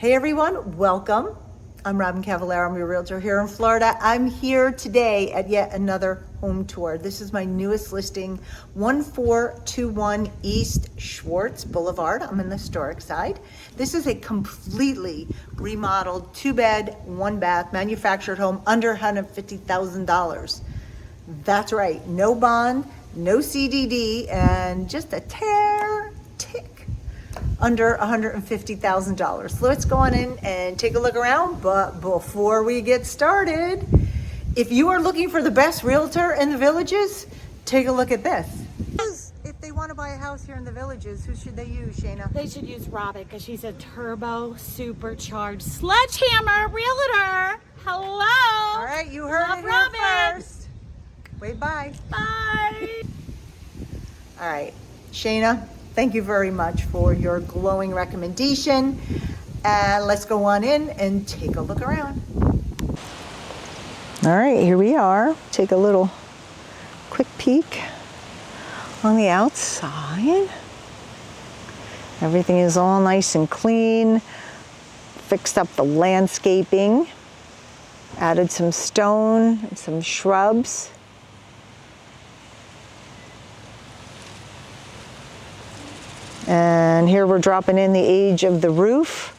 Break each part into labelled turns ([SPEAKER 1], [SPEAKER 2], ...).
[SPEAKER 1] Hey everyone, welcome. I'm Robyn Cavallaro, I'm your realtor here in Florida. I'm here today at yet another home tour. This is my newest listing, 1421 East Schwartz Boulevard. I'm in the historic side. This is a completely remodeled 2-bed, 1-bath manufactured home under $150,000. That's right, no bond, no CDD, and just a tick under $150,000. So let's go on in and take a look around. But before we get started, if you are looking for the best realtor in the Villages, take a look at this. If they want to buy a house here in the Villages, who should they use, Shayna?
[SPEAKER 2] They should use Robyn because she's a turbo supercharged sledgehammer realtor. Hello.
[SPEAKER 1] All right, you heard
[SPEAKER 2] Love
[SPEAKER 1] it here
[SPEAKER 2] Robyn.
[SPEAKER 1] first. Wait, bye.
[SPEAKER 2] Bye.
[SPEAKER 1] All right, Shayna, thank you very much for your glowing recommendation. And let's go on in and take a look around. All right, here we are. Take a little quick peek on the outside. Everything is all nice and clean. Fixed up the landscaping. Added some stone and some shrubs. And here we're dropping in the age of the roof,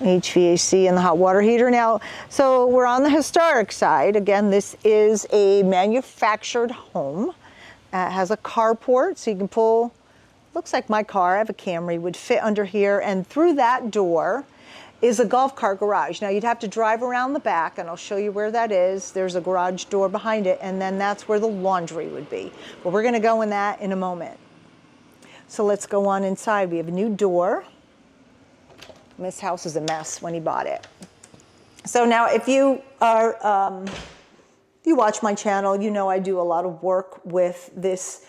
[SPEAKER 1] HVAC and the hot water heater. Now, so we're on the historic side. Again, this is a manufactured home. It has a carport, so you can pull, looks like my car, I have a Camry, would fit under here. And through that door is a golf cart garage. Now you'd have to drive around the back, and I'll show you where that is. There's a garage door behind it, and then that's where the laundry would be. But we're gonna go in that in a moment. So let's go on inside. We have a new door. This house is a mess when he bought it. So now if you are, you watch my channel, you know I do a lot of work with this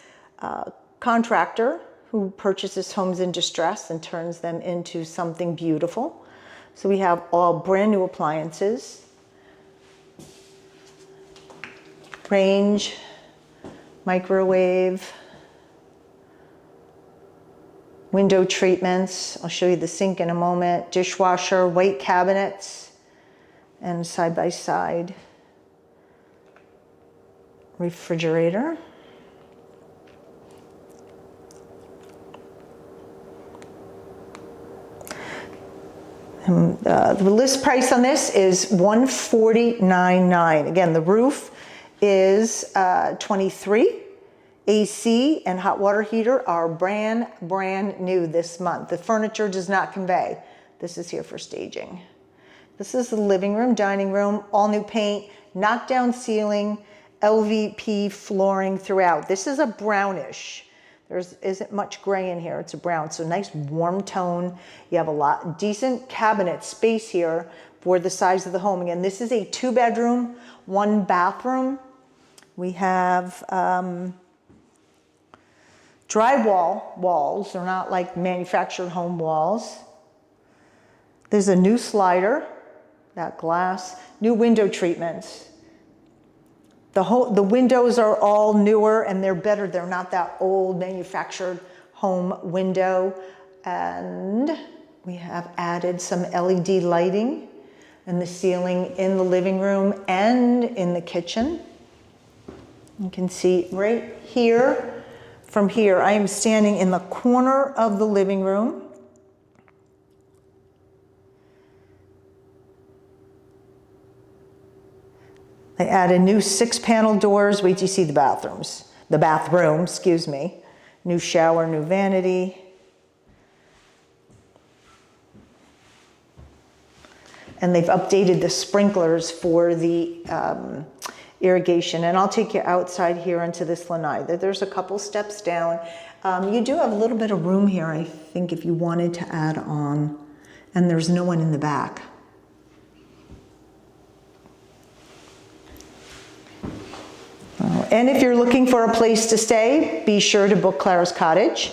[SPEAKER 1] contractor who purchases homes in distress and turns them into something beautiful. So we have all brand new appliances, range, microwave, window treatments. I'll show you the sink in a moment. Dishwasher, white cabinets, and side-by-side refrigerator. The list price on this is $149,900. Again, the roof is 23. AC and hot water heater are brand new this month. The furniture does not convey. This is here for staging. This is the living room, dining room, all new paint, knockdown ceiling, LVP flooring throughout. This is a brownish. There isn't much gray in here. It's a brown, so nice warm tone. You have a lot decent cabinet space here for the size of the home. Again, this is a 2-bedroom, 1-bathroom. We have drywall walls. They're not like manufactured home walls. There's a new slider, that glass, new window treatments. The windows are all newer and they're better. They're not that old manufactured home window. And we have added some LED lighting in the ceiling in the living room and in the kitchen. You can see right here. From here, I am standing in the corner of the living room. They added new 6-panel doors. Wait till you see the bathrooms. The bathroom, excuse me. New shower, new vanity. And they've updated the sprinklers for the irrigation. And I'll take you outside here into this lanai. There's a couple steps down. You do have a little bit of room here, I think, if you wanted to add on. And there's no one in the back. And if you're looking for a place to stay, be sure to book Clara's Cottage,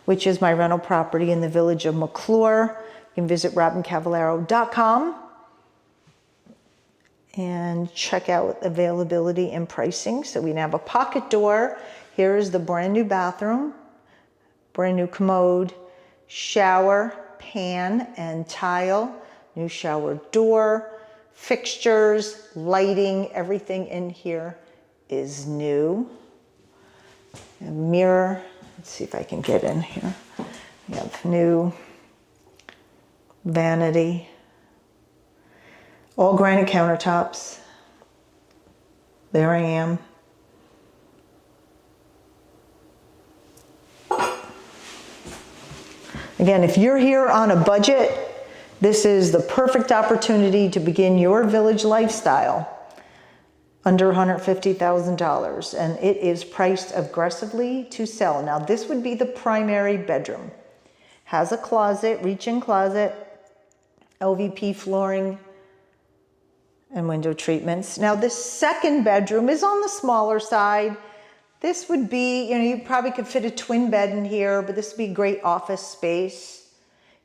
[SPEAKER 1] which is my rental property in the village of McClure. You can visit robyncavallaro.com and check out availability and pricing. So we have a pocket door. Here is the brand new bathroom, brand new commode, shower, pan and tile, new shower door, fixtures, lighting, everything in here is new. A mirror, let's see if I can get in here. We have new vanity, all granite countertops. There I am. Again, if you're here on a budget, this is the perfect opportunity to begin your village lifestyle under $150,000, and it is priced aggressively to sell. Now, this would be the primary bedroom. Has a closet, reach-in closet, LVP flooring, and window treatments. Now, this second bedroom is on the smaller side. This would be, you probably could fit a twin bed in here, but this would be great office space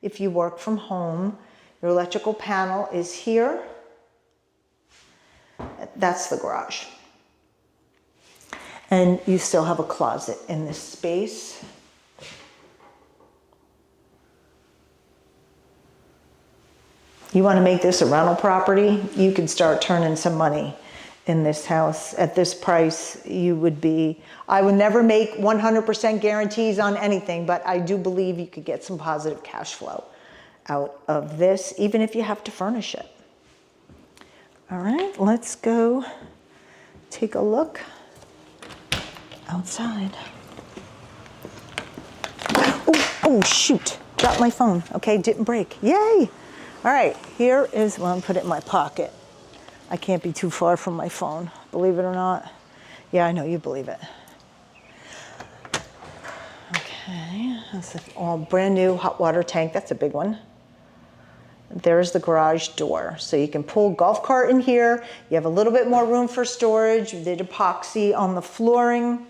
[SPEAKER 1] if you work from home. Your electrical panel is here. That's the garage. And you still have a closet in this space. You want to make this a rental property, you could start turning some money in this house. At this price, you would be, I would never make 100% guarantees on anything, but I do believe you could get some positive cash flow out of this, even if you have to furnish it. All right, let's go take a look outside. Oh, shoot, dropped my phone. Okay, didn't break, yay. All right, here is, well, I'm put it in my pocket. I can't be too far from my phone, believe it or not. Yeah, I know, you believe it. Okay, that's an all brand new hot water tank. That's a big one. There's the garage door. So you can pull golf cart in here. You have a little bit more room for storage. You did epoxy on the flooring.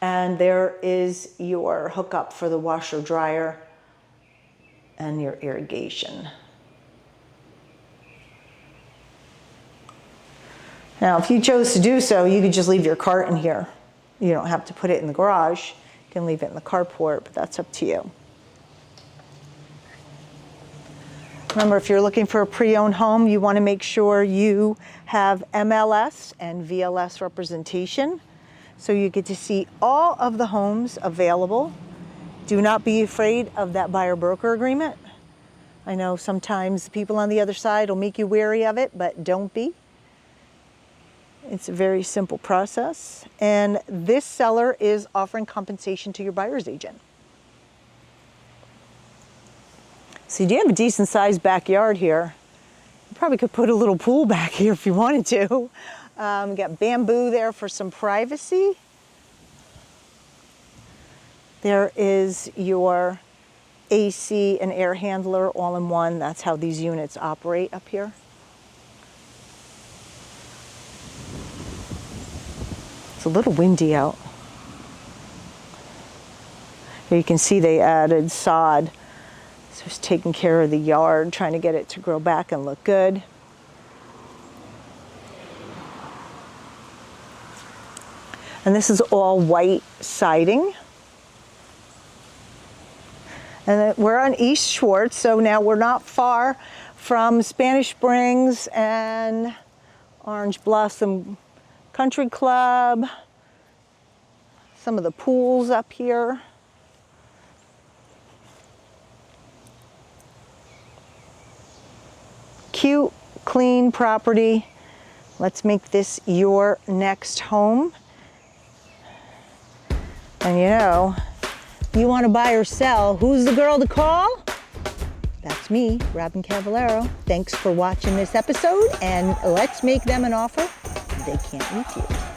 [SPEAKER 1] And there is your hookup for the washer dryer and your irrigation. Now, if you chose to do so, you could just leave your cart in here. You don't have to put it in the garage. You can leave it in the carport, but that's up to you. Remember, if you're looking for a pre-owned home, you want to make sure you have MLS and VLS representation, so you get to see all of the homes available. Do not be afraid of that buyer-broker agreement. I know sometimes people on the other side will make you wary of it, but don't be. It's a very simple process. And this seller is offering compensation to your buyer's agent. So you do have a decent sized backyard here. You probably could put a little pool back here if you wanted to. You got bamboo there for some privacy. There is your AC and air handler all in one. That's how these units operate up here. It's a little windy out. Here you can see they added sod. So it's taking care of the yard, trying to get it to grow back and look good. And this is all white siding. And we're on East Schwartz, so now we're not far from Spanish Springs and Orange Blossom Country Club. Some of the pools up here. Cute, clean property. Let's make this your next home. And you know, you want to buy or sell, who's the girl to call? That's me, Robyn Cavallaro. Thanks for watching this episode, and let's make them an offer they can't refuse.